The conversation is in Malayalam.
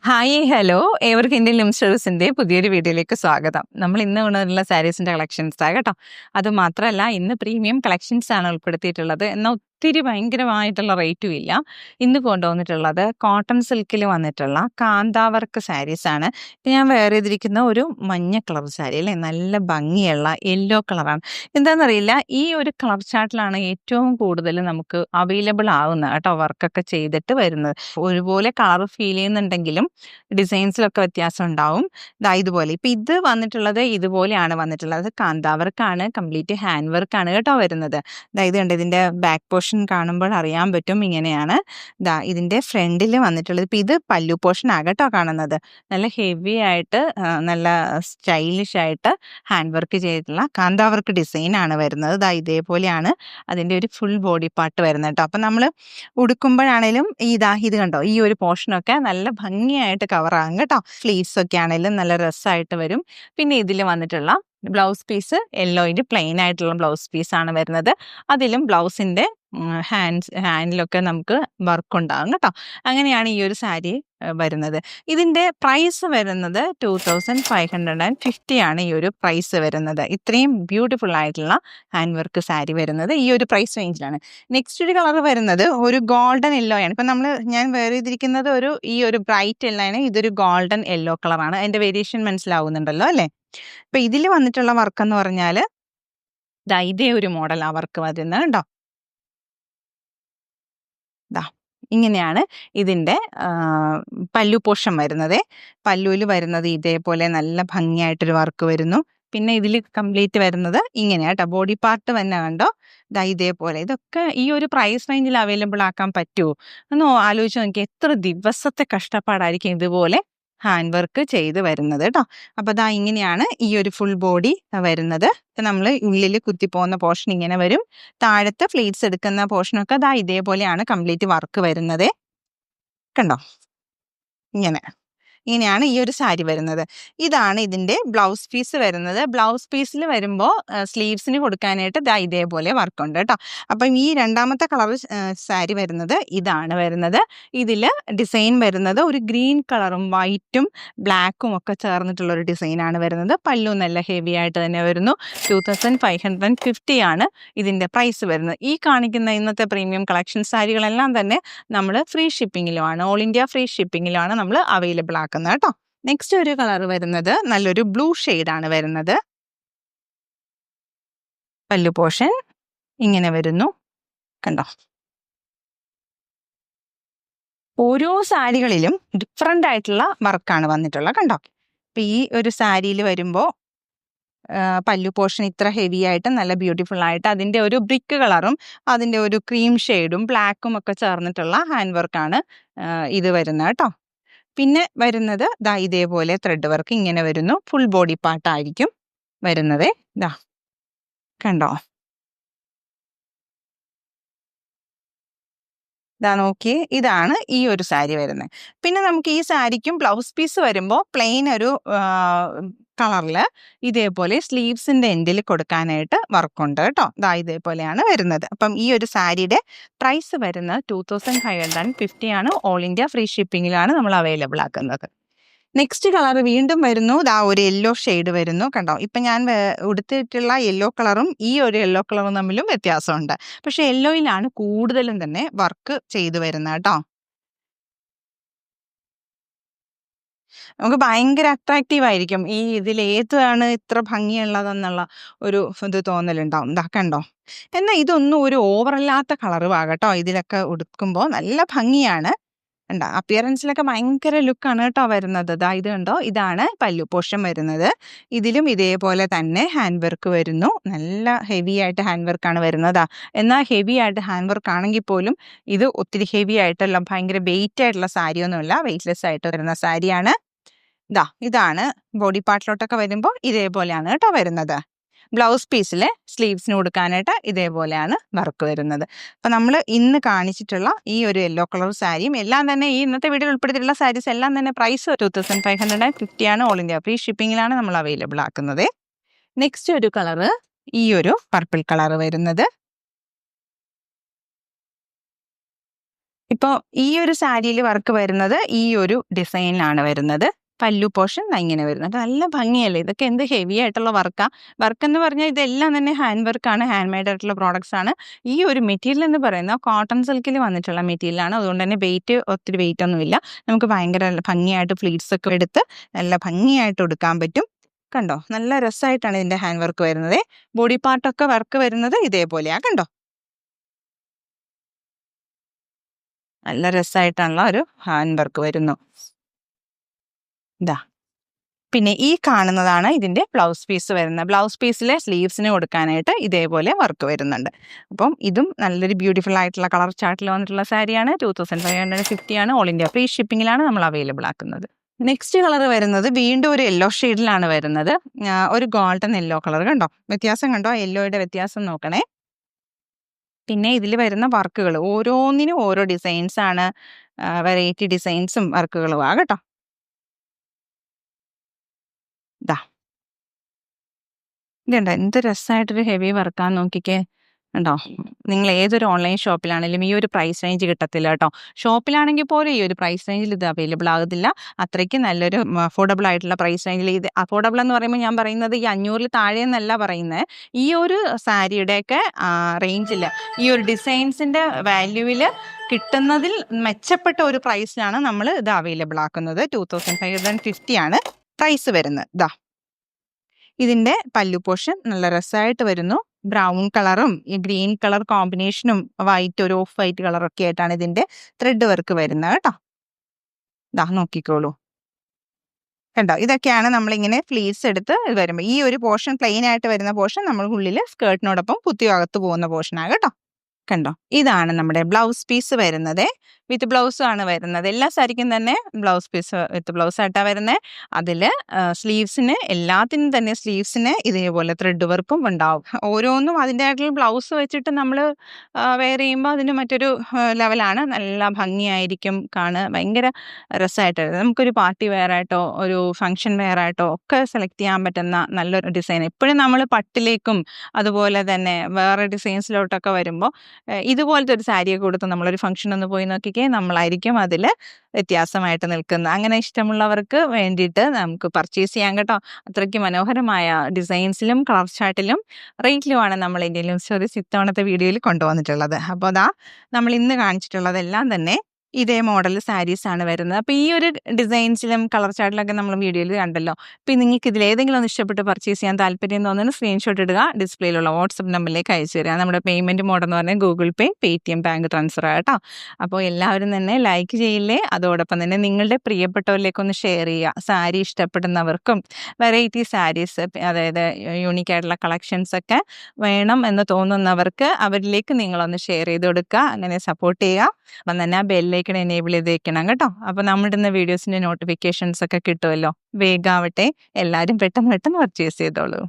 ഹായ് ഹലോ ഏവർക്കും ഇന്ത്യൻ ലിം സർവീസിന്റെ പുതിയൊരു വീഡിയോയിലേക്ക് സ്വാഗതം. നമ്മൾ ഇന്ന് കൊണ്ടുവന്നിട്ടുള്ള സാരീസിന്റെ കളക്ഷൻസ് ആണ് കേട്ടോ. അത് മാത്രമല്ല ഇന്ന് പ്രീമിയം കളക്ഷൻസ് ആണ് ഉൾപ്പെടുത്തിയിട്ടുള്ളത്. എന്നാൽ ഒത്തിരി ഭയങ്കരമായിട്ടുള്ള റേറ്റും ഇല്ല. ഇന്ന് കൊണ്ടുവന്നിട്ടുള്ളത് കോട്ടൺ സിൽക്കിൽ വന്നിട്ടുള്ള കാന്താവർക്ക് സാരീസ് ആണ്. ഇപ്പം ഞാൻ വേറെ ചെയ്തിരിക്കുന്ന ഒരു മഞ്ഞ കളർ സാരി അല്ലേ, നല്ല ഭംഗിയുള്ള യെല്ലോ കളറാണ്. എന്താണെന്നറിയില്ല, ഈ ഒരു കളർ ചാർട്ടിലാണ് ഏറ്റവും കൂടുതൽ നമുക്ക് അവൈലബിൾ ആവുന്നത് കേട്ടോ, വർക്കൊക്കെ ചെയ്തിട്ട് വരുന്നത്. ഒരുപോലെ കളർ ഫീൽ ചെയ്യുന്നുണ്ടെങ്കിലും ഡിസൈൻസിലൊക്കെ വ്യത്യാസം ഉണ്ടാവും. ഇതുപോലെ ഇപ്പം ഇത് വന്നിട്ടുള്ളത് ഇതുപോലെയാണ് വന്നിട്ടുള്ളത്. കാന്താവർക്കാണ്, കംപ്ലീറ്റ് ഹാൻഡ് വർക്കാണ് കേട്ടോ വരുന്നത്. ഇത് കണ്ട് ഇതിൻ്റെ ബാക്ക് പോർഷൻ കാണുമ്പോൾ അറിയാൻ പറ്റും. ഇങ്ങനെയാണ് ഇതിൻ്റെ ഫ്രണ്ടിൽ വന്നിട്ടുള്ളത്. ഇപ്പം ഇത് പല്ലു പോർഷൻ ആകട്ടോ കാണുന്നത്. നല്ല ഹെവി ആയിട്ട് നല്ല സ്റ്റൈലിഷ് ആയിട്ട് ഹാൻഡ് വർക്ക് ചെയ്തിട്ടുള്ള കാന്താവർക്ക് ഡിസൈൻ ആണ് വരുന്നത്. ഇതേപോലെയാണ് അതിൻ്റെ ഒരു ഫുൾ ബോഡി പാർട്ട് വരുന്നത് കേട്ടോ. അപ്പം നമ്മൾ ഉടുക്കുമ്പോഴാണേലും ഇത് കണ്ടോ, ഈ ഒരു പോർഷനൊക്കെ നല്ല ഭംഗിയായിട്ട് കവറാകും കേട്ടോ. സ്ലീവ്സ് ഒക്കെ ആണെങ്കിലും നല്ല രസമായിട്ട് വരും. പിന്നെ ഇതിൽ വന്നിട്ടുള്ള ബ്ലൗസ് പീസ് യെല്ലോയിൽ പ്ലെയിൻ ആയിട്ടുള്ള ബ്ലൗസ് പീസാണ് വരുന്നത്. അതിലും ബ്ലൗസിൻ്റെ ഹാൻഡിലൊക്കെ നമുക്ക് വർക്ക് ഉണ്ടാകും കേട്ടോ. അങ്ങനെയാണ് ഈ ഒരു സാരി വരുന്നത്. ഇതിൻ്റെ പ്രൈസ് വരുന്നത് 2550 ആണ് ഈ ഒരു പ്രൈസ് വരുന്നത്. ഇത്രയും ബ്യൂട്ടിഫുൾ ആയിട്ടുള്ള ഹാൻഡ് വർക്ക് സാരി വരുന്നത് ഈ ഒരു പ്രൈസ് റേഞ്ചിലാണ്. നെക്സ്റ്റ് ഒരു കളർ വരുന്നത് ഒരു ഗോൾഡൻ യെല്ലോ ആണ്. ഇപ്പം ഞാൻ വേറെ ചെയ്തിരിക്കുന്നത് ഈ ഒരു ബ്രൈറ്റ് യെല്ലോ ആണ്. ഇതൊരു ഗോൾഡൻ യെല്ലോ കളറാണ്. അതിൻ്റെ വേരിയേഷൻ മനസ്സിലാവുന്നുണ്ടല്ലോ അല്ലേ. അപ്പം ഇതിൽ വന്നിട്ടുള്ള വർക്ക് എന്ന് പറഞ്ഞാൽ ഇതേ ഒരു മോഡൽ ആ വർക്ക് വരുന്നത് കേട്ടോ. ഇങ്ങനെയാണ് ഇതിൻ്റെ പല്ലു പോർഷൻ വരുന്നത്. പല്ലുവിൽ വരുന്നത് ഇതേപോലെ നല്ല ഭംഗിയായിട്ടൊരു വർക്ക് വരുന്നു. പിന്നെ ഇതിൽ കംപ്ലീറ്റ് വരുന്നത് ഇങ്ങനെയാണ് കേട്ടോ. ബോഡി പാർട്ട് തന്നെ കണ്ടോ, ഇതേപോലെ. ഇതൊക്കെ ഈ ഒരു പ്രൈസ് റേഞ്ചിൽ അവൈലബിൾ ആക്കാൻ പറ്റുമോ എന്ന് ആലോചിച്ച് നോക്കി. എത്ര ദിവസത്തെ കഷ്ടപ്പാടായിരിക്കും ഇതുപോലെ ഹാൻഡ് വർക്ക് ചെയ്ത് വരുന്നത് കേട്ടോ. അപ്പോൾ ഇങ്ങനെയാണ് ഈ ഒരു ഫുൾ ബോഡി വരുന്നത്. നമ്മൾ ഉള്ളിൽ കുത്തിപ്പോകുന്ന പോർഷൻ ഇങ്ങനെ വരും. താഴത്തെ ഫ്ലീറ്റ്സ് എടുക്കുന്ന പോർഷനൊക്കെ ഇതേപോലെയാണ് കംപ്ലീറ്റ് വർക്ക് വരുന്നത്. കണ്ടോ, ഇങ്ങനെയാണ് ഈ ഒരു സാരി വരുന്നത്. ഇതാണ് ഇതിൻ്റെ ബ്ലൗസ് പീസ് വരുന്നത്. ബ്ലൗസ് പീസിൽ വരുമ്പോൾ സ്ലീവ്സിന് കൊടുക്കാനായിട്ട് ഇതേപോലെ വർക്കുണ്ട് കേട്ടോ. അപ്പം ഈ രണ്ടാമത്തെ കളർ സാരി വരുന്നത് ഇതാണ് വരുന്നത്. ഇതിൽ ഡിസൈൻ വരുന്നത് ഒരു ഗ്രീൻ കളറും വൈറ്റും ബ്ലാക്കും ഒക്കെ ചേർന്നിട്ടുള്ളൊരു ഡിസൈനാണ് വരുന്നത്. പല്ലു നല്ല ഹെവി ആയിട്ട് തന്നെ വരുന്നു. 2550 ആണ് ഇതിൻ്റെ പ്രൈസ് വരുന്നത്. ഈ കാണിക്കുന്ന ഇന്നത്തെ പ്രീമിയം കളക്ഷൻ സാരികളെല്ലാം തന്നെ നമ്മൾ ഫ്രീ ഷിപ്പിങ്ങിലുമാണ്, ഓൾ ഇന്ത്യ ഫ്രീ ഷിപ്പിങ്ങിലാണ് നമ്മൾ അവൈലബിൾ ആക്കുന്നത് കേട്ടോ. നെക്സ്റ്റ് ഒരു കളർ വരുന്നത് നല്ലൊരു ബ്ലൂ ഷെയ്ഡാണ് വരുന്നത്. പല്ലു പോർഷൻ ഇങ്ങനെ വരുന്നു കണ്ടോ. ഓരോ സാരികളിലും ഡിഫറെൻ്റ് ആയിട്ടുള്ള വർക്കാണ് വന്നിട്ടുള്ളത് കണ്ടോ. അപ്പം ഈ ഒരു സാരിയിൽ വരുമ്പോൾ പല്ലു പോർഷൻ ഇത്ര ഹെവി ആയിട്ട് നല്ല ബ്യൂട്ടിഫുൾ ആയിട്ട് അതിൻ്റെ ഒരു ബ്രിക്ക് കളറും അതിൻ്റെ ഒരു ക്രീം ഷെയ്ഡും ബ്ലാക്കും ഒക്കെ ചേർന്നിട്ടുള്ള ഹാൻഡ് വർക്കാണ് ഇത് വരുന്നത് കേട്ടോ. പിന്നെ വരുന്നത് ഇതേപോലെ ത്രെഡ് വർക്ക് ഇങ്ങനെ വരുന്നു. ഫുൾ ബോഡി പാർട്ടായിരിക്കും വരുന്നത്. കണ്ടോ, നോക്കിയേ, ഇതാണ് ഈ ഒരു സാരി വരുന്നത്. പിന്നെ നമുക്ക് ഈ സാരിക്കും ബ്ലൗസ് പീസ് വരുമ്പോൾ പ്ലെയിൻ ഒരു കളറിൽ ഇതേപോലെ സ്ലീവ്സിൻ്റെ എൻഡിൽ കൊടുക്കാനായിട്ട് വർക്കുണ്ട് കേട്ടോ. ഇതേപോലെയാണ് വരുന്നത്. അപ്പം ഈ ഒരു സാരിയുടെ പ്രൈസ് വരുന്നത് 2550 ആണ്. ഓൾ ഇന്ത്യ ഫ്രീ ഷിപ്പിങ്ങിലാണ് നമ്മൾ അവൈലബിൾ ആക്കുന്നത്. നെക്സ്റ്റ് കളർ വീണ്ടും വരുന്നു. ഒരു യെല്ലോ ഷെയ്ഡ് വരുന്നു കണ്ടോ. ഇപ്പം ഞാൻ ഉടുത്തിട്ടുള്ള യെല്ലോ കളറും ഈ ഒരു യെല്ലോ കളറും തമ്മിലും വ്യത്യാസമുണ്ട്. പക്ഷെ യെല്ലോയിലാണ് കൂടുതലും തന്നെ വർക്ക് ചെയ്തു വരുന്നത് കേട്ടോ. നമുക്ക് ഭയങ്കര അട്രാക്റ്റീവ് ആയിരിക്കും ഈ ഇതിൽ ഏതാണ് ഇത്ര ഭംഗിയുള്ളതെന്നുള്ള ഒരു ഇത് തോന്നലുണ്ടാവും. കണ്ടോ. എന്നാൽ ഇതൊന്നും ഒരു ഓവറല്ലാത്ത കളറ് കേട്ടോ. ഇതിലൊക്കെ ഉടുക്കുമ്പോൾ നല്ല ഭംഗിയാണ്. അപ്പിയറൻസിലൊക്കെ ഭയങ്കര ലുക്കാണ് കേട്ടോ വരുന്നത്. ഇത് കണ്ടോ, ഇതാണ് പല്ലു പോർഷൻ വരുന്നത്. ഇതിലും ഇതേപോലെ തന്നെ ഹാൻഡ് വർക്ക് വരുന്നു. നല്ല ഹെവി ആയിട്ട് ഹാൻഡ് വർക്കാണ് വരുന്നത്. എന്നാൽ ഹെവി ആയിട്ട് ഹാൻഡ് വർക്ക് ആണെങ്കിൽ പോലും ഇത് ഒത്തിരി ഹെവി ആയിട്ടല്ല, ഭയങ്കര വെയിറ്റ് ആയിട്ടുള്ള സാരിയൊന്നുമല്ല, വെയിറ്റ്ലെസ് ആയിട്ട് വരുന്ന സാരിയാണ്. ഇതാണ് ബോഡി പാർട്ടിലോട്ടൊക്കെ വരുമ്പോൾ ഇതേപോലെയാണ് കേട്ടോ വരുന്നത്. ബ്ലൗസ് പീസിൽ സ്ലീവ്സിന് കൊടുക്കാനായിട്ട് ഇതേപോലെയാണ് വർക്ക് വരുന്നത്. അപ്പം നമ്മൾ ഇന്ന് കാണിച്ചിട്ടുള്ള ഈ ഒരു യെല്ലോ കളർ സാരിയും എല്ലാം തന്നെ ഈ ഇന്നത്തെ വീഡിയോയിൽ ഉൾപ്പെടുത്തിയിട്ടുള്ള സാരീസ് എല്ലാം തന്നെ പ്രൈസ് 2550 ആണ്. ഓൾ ഇന്ത്യ ഫ്രീ ഷിപ്പിങ്ങിലാണ് നമ്മൾ അവൈലബിൾ ആക്കുന്നത്. നെക്സ്റ്റ് ഒരു കളറ് ഈ ഒരു പർപ്പിൾ കളർ വരുന്നത്. ഇപ്പോൾ ഈ ഒരു സാരിയിൽ വർക്ക് വരുന്നത് ഈ ഒരു ഡിസൈനിലാണ് വരുന്നത്. പല്ലു പോർഷൻ ഇങ്ങനെ വരുന്നത്. നല്ല ഭംഗിയല്ലേ? ഇതൊക്കെ എന്ത് ഹെവി ആയിട്ടുള്ള വർക്കാ. വർക്ക് എന്ന് പറഞ്ഞാൽ ഇതെല്ലാം തന്നെ ഹാൻഡ് വർക്കാണ്, ഹാൻഡ് മെയ്ഡ് ആയിട്ടുള്ള പ്രോഡക്ട്സ് ആണ്. ഈ ഒരു മെറ്റീരിയൽ എന്ന് പറയുന്നത് കോട്ടൺ സിൽക്കിൽ വന്നിട്ടുള്ള മെറ്റീരിയലാണ്. അതുകൊണ്ട് തന്നെ ഒത്തിരി വെയിറ്റ് ഒന്നുമില്ല. നമുക്ക് ഭയങ്കര ഭംഗിയായിട്ട് ഫ്ലീറ്റ്സ് ഒക്കെ എടുത്ത് നല്ല ഭംഗിയായിട്ട് എടുക്കാൻ പറ്റും. കണ്ടോ? നല്ല രസമായിട്ടാണ് ഇതിന്റെ ഹാൻഡ് വർക്ക് വരുന്നത്. ബോഡി പാർട്ടൊക്കെ വർക്ക് വരുന്നത് ഇതേപോലെയാ. കണ്ടോ? നല്ല രസമായിട്ടുള്ള ഒരു ഹാൻഡ് വർക്ക് വരുന്നു. ഇതാ. പിന്നെ ഈ കാണുന്നതാണ് ഇതിന്റെ ബ്ലൗസ് പീസ് വരുന്നത്. ബ്ലൗസ് പീസിലെ സ്ലീവ്സിന് കൊടുക്കാനായിട്ട് ഇതേപോലെ വർക്ക് വരുന്നുണ്ട്. അപ്പം ഇതും നല്ലൊരു ബ്യൂട്ടിഫുൾ ആയിട്ടുള്ള കളർ ചാർട്ടിൽ വന്നിട്ടുള്ള സാരിയാണ്. 2550 ആണ്. ഓൾ ഇന്ത്യ ഫ്രീ ഷിപ്പിങ്ങിലാണ് നമ്മൾ അവൈലബിൾ ആക്കുന്നത്. നെക്സ്റ്റ് കളർ വരുന്നത് വീണ്ടും ഒരു യെല്ലോ ഷെയ്ഡിലാണ് വരുന്നത്. ഒരു ഗോൾഡൻ യെല്ലോ കളർ. കണ്ടോ? വ്യത്യാസം കണ്ടോ? യെല്ലോയുടെ വ്യത്യാസം നോക്കണേ. പിന്നെ ഇതിൽ വരുന്ന വർക്കുകൾ ഓരോന്നിനും ഓരോ ഡിസൈൻസ് ആണ്. വെറൈറ്റി ഡിസൈൻസും വർക്കുകളുമാണ് കേട്ടോ. ഇതാ, ഇതുണ്ടോ? എന്ത് രസമായിട്ടൊരു ഹെവി വർക്കാന്ന് നോക്കിക്കേ. ഉണ്ടോ? നിങ്ങൾ ഏതൊരു ഓൺലൈൻ ഷോപ്പിലാണെങ്കിലും ഈ ഒരു പ്രൈസ് റേഞ്ച് കിട്ടത്തില്ല കേട്ടോ. ഷോപ്പിലാണെങ്കിൽ പോലും ഈ ഒരു പ്രൈസ് റേഞ്ചിൽ ഇത് അവൈലബിൾ ആകത്തില്ല. അത്രയ്ക്ക് നല്ലൊരു അഫോർഡബിൾ ആയിട്ടുള്ള പ്രൈസ് റേഞ്ചിൽ. ഇത് അഫോർഡബിൾ എന്ന് പറയുമ്പോൾ ഞാൻ പറയുന്നത് ഈ 500 താഴെ എന്നല്ല പറയുന്നത്. ഈ ഒരു സാരിയുടെയൊക്കെ റേഞ്ചിൽ ഈ ഒരു ഡിസൈൻസിന്റെ വാല്യൂവിൽ കിട്ടുന്നതിൽ മെച്ചപ്പെട്ട ഒരു പ്രൈസിലാണ് നമ്മൾ ഇത് അവൈലബിൾ ആക്കുന്നത്. 2550 ആണ് പ്രൈസ് വരുന്നത്. ഇതാ, ഇതിന്റെ പല്ലു പോർഷൻ നല്ല രസമായിട്ട് വരുന്നു. ബ്രൗൺ കളറും ഈ ഗ്രീൻ കളർ കോമ്പിനേഷനും വൈറ്റ്, ഒരു ഓഫ് വൈറ്റ് കളറൊക്കെ ആയിട്ടാണ് ഇതിന്റെ ത്രെഡ് വർക്ക് വരുന്നത് കേട്ടോ. ഇതാ നോക്കിക്കോളൂ. കണ്ടോ? ഇതൊക്കെയാണ് നമ്മളിങ്ങനെ ഫ്ലീറ്റ്സ് എടുത്ത് വരുമ്പോൾ ഈ ഒരു പോർഷൻ പ്ലെയിൻ ആയിട്ട് വരുന്ന പോർഷൻ നമ്മൾ ഉള്ളിൽ സ്കേർട്ടിനോടൊപ്പം കുത്തി അകത്ത് പോകുന്ന പോർഷനാണ് കേട്ടോ. കണ്ടോ? ഇതാണ് നമ്മുടെ ബ്ലൗസ് പീസ് വരുന്നത്. വിത്ത് ബ്ലൗസും ആണ് വരുന്നത്. എല്ലാ സാരിക്കും തന്നെ ബ്ലൗസ് പീസ് വിത്ത് ബ്ലൗസ് ആയിട്ടാണ് വരുന്നത്. അതിൽ സ്ലീവ്സിന് എല്ലാത്തിനും തന്നെ സ്ലീവ്സിന് ഇതേപോലെ ത്രെഡ് വർക്കും ഉണ്ടാവും. ഓരോന്നും അതിൻ്റെ ആയിട്ടുള്ള ബ്ലൗസ് വെച്ചിട്ട് നമ്മൾ വെയർ ചെയ്യുമ്പോൾ അതിന് മറ്റൊരു ലെവലാണ്. നല്ല ഭംഗിയായിരിക്കും കാണുക. ഭയങ്കര രസമായിട്ട് നമുക്കൊരു പാർട്ടി വെയർ ആയിട്ടോ ഒരു ഫംഗ്ഷൻ വെയർ ആയിട്ടോ ഒക്കെ സെലക്ട് ചെയ്യാൻ പറ്റുന്ന നല്ലൊരു ഡിസൈൻ. എപ്പോഴും നമ്മൾ പട്ടിലേക്കും അതുപോലെ തന്നെ വേറെ ഡിസൈൻസിലോട്ടൊക്കെ വരുമ്പോൾ ഇതുപോലത്തെ ഒരു സാരിയൊക്കെ കൊടുത്ത് നമ്മളൊരു ഫംഗ്ഷൻ ഒന്ന് പോയി നോക്കിക്കേ, നമ്മളായിരിക്കും അതിൽ വ്യത്യാസമായിട്ട് നിൽക്കുന്നത്. അങ്ങനെ ഇഷ്ടമുള്ളവർക്ക് വേണ്ടിയിട്ട് നമുക്ക് പർച്ചേസ് ചെയ്യാം കേട്ടോ. അത്രയ്ക്ക് മനോഹരമായ ഡിസൈൻസിലും കളർ ചാർട്ടിലും റേറ്റിലുമാണ് നമ്മൾ ഇന്ത്യയിലും സ്റ്റോറീസ് ഇത്തവണത്തെ വീഡിയോയിൽ കൊണ്ടുവന്നിട്ടുള്ളത്. അപ്പോൾ അതാ നമ്മൾ ഇന്ന് കാണിച്ചിട്ടുള്ളതെല്ലാം തന്നെ ഇതേ മോഡൽ സാരീസ് ആണ് വരുന്നത്. അപ്പോൾ ഈ ഒരു ഡിസൈൻസിലും കളർ ചാർട്ടിലൊക്കെ നമ്മൾ വീഡിയോയിൽ കണ്ടല്ലോ. അപ്പോൾ നിങ്ങൾക്ക് ഇതിൽ ഏതെങ്കിലും ഒന്ന് ഇഷ്ടപ്പെട്ട് പർച്ചേസ് ചെയ്യാൻ താല്പര്യം തോന്നുന്നു സ്ക്രീൻഷോട്ട് ഇടുക. ഡിസ്പ്ലേയിലുള്ള വാട്സപ്പ് നമ്പറിലേക്ക് അയച്ചു തരിക. നമ്മുടെ പേയ്മെൻറ്റ് മോഡ് എന്ന് പറഞ്ഞാൽ ഗൂഗിൾ പേ, പേടിഎം, ബാങ്ക് ട്രാൻസ്ഫർ കേട്ടോ. അപ്പോൾ എല്ലാവരും തന്നെ ലൈക്ക് ചെയ്യില്ലേ. അതോടൊപ്പം തന്നെ നിങ്ങളുടെ പ്രിയപ്പെട്ടവരിലേക്കൊന്ന് ഷെയർ ചെയ്യുക. സാരി ഇഷ്ടപ്പെടുന്നവർക്കും വെറൈറ്റി സാരീസ്, അതായത് യൂണിക് ആയിട്ടുള്ള കളക്ഷൻസ് ഒക്കെ വേണം എന്ന് തോന്നുന്നവർക്ക് അവരിലേക്ക് നിങ്ങളൊന്ന് ഷെയർ ചെയ്ത് കൊടുക്കുക. അങ്ങനെ സപ്പോർട്ട് ചെയ്യുക. അപ്പം തന്നെ ആ ബെല്ലൈക്കൺ എനേബിൾ ചെയ്ത് വെക്കണം കേട്ടോ. അപ്പോൾ നമ്മളിടുന്ന വീഡിയോസിൻ്റെ നോട്ടിഫിക്കേഷൻസ് ഒക്കെ കിട്ടുമല്ലോ. വേഗാവട്ടെ. എല്ലാവരും പെട്ടെന്ന് പർച്ചേസ് ചെയ്തോളൂ.